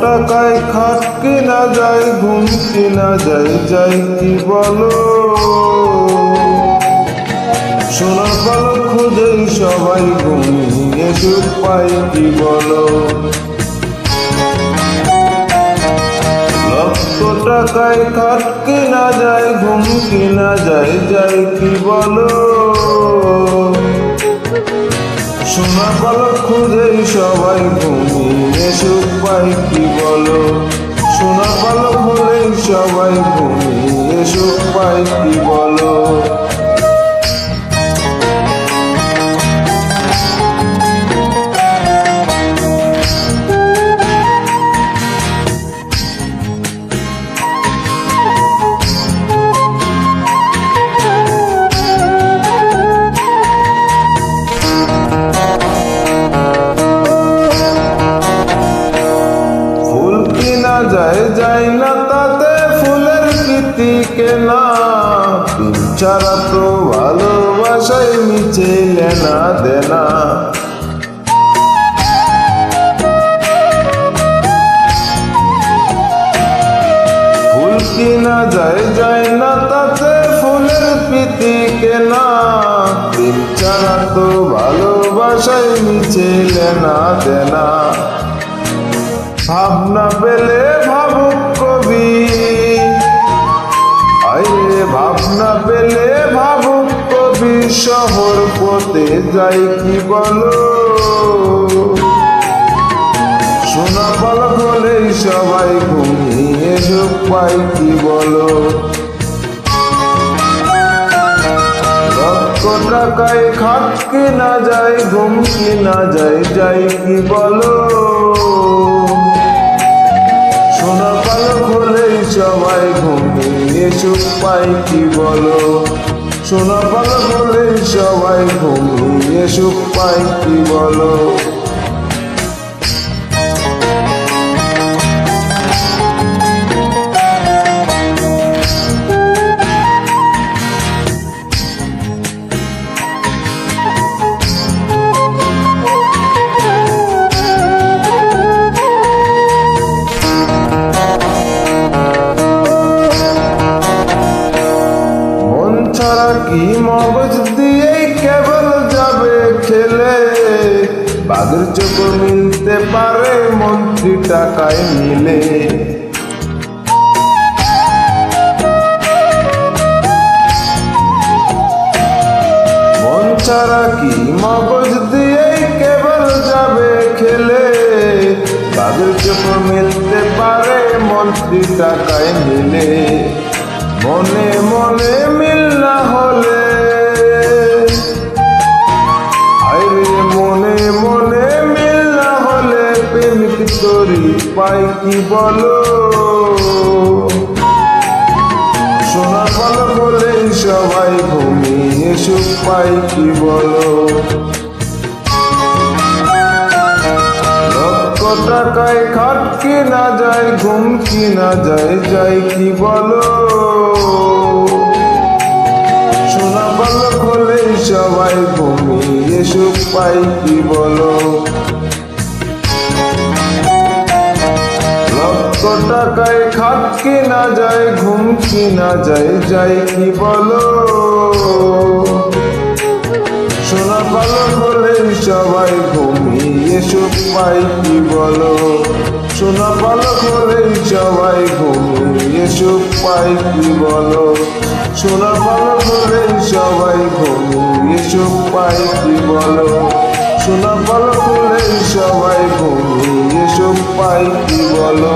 টাকায় খাট কিনা যায়, ঘুম কিনা যায়, যাই কি বলো? সোনার পালক খুঁজেই সবাই ঘুমিয়ে সুখ পাই কি বলো? লক্ষ টাকায় খাট কিনা যায়, ঘুম কিনা যায়, যাই কি বলো? সোনার পালক খুঁজেই সবাই ঘুমিয়ে সুখ পাই কি বলো? সোনার পালক হলেই সবাই ঘুমিয়ে সুখ পাই কি বলো? যায় যায় না তাতে ফুলের কীর্তি কেনা, দিন ছাড়া তো ভালোবাসায় মিছে লেনা দেনা। ফুল কিনা যায় যায় না তাতে ফুলের কীর্তি কেনা, দিন ছাড়া তো ভালোবাসায় মিছে লেনা দেনা। ভাবনা পেলে ভাবুক কবি, আইরে ভাবনা পেলে ভাবুক কবি, শহর পথে যাই কি বলো? সোনা পালক হলেই সবাই ঘুমিয়ে সুখ পাই কি বলো? লক্ষ টাকায় খাট কিনা যায়, ঘুম কিনা যায়, যাই কি বলো? সোনার পালক হলেই সবাই ঘুমিয়ে সুখ পাই কি বলো? সোনার পালক হলেই সবাই ঘুমিয়ে সুখ পাই কি বলো? ছাড়া কি মগজ দিয়ে কেবল যাবে খেলে? বাঘের চোখ মিলতে পারে মন্ত্রী টাকায় মিলে। মন ছাড়া কি মগজ দিয়ে কেবল যাবে খেলে? বাঘের চোখ মিলতে পারে মন্ত্রী টাকায় মিলে। মনে মনে মিল না হলে, আরে মনে মনে মিল না হলে প্রেমিক তরি পাই কি বলো? সোনার পালক হলেই সবাই ঘুমিয়ে সুখ পাই কি বলো? লক্ষ টাকায় খাট কিনা যায়, ঘুম কিনা যায়, যাই কি বলো? সোনা পালক হলেই সবাই ঘুমিয়ে সুখ পাই কি বলো? লক্ষ টাকায় খাট কিনা যায়, ঘুম কিনা যায়, যাই কি বলো? সোনা পালক হলেই সবাই ঘুমিয়ে সুখ পাই কি বলো? সোনা পালক হলেই সবাই ঘুমিয়ে সুখ পাই কি বলো? সোনা পালক হলেই সবাই ঘুমিয়ে সুখ পাই কি বলো? সোনা পালক হলেই সবাই ঘুমিয়ে সুখ পাই কি বলো?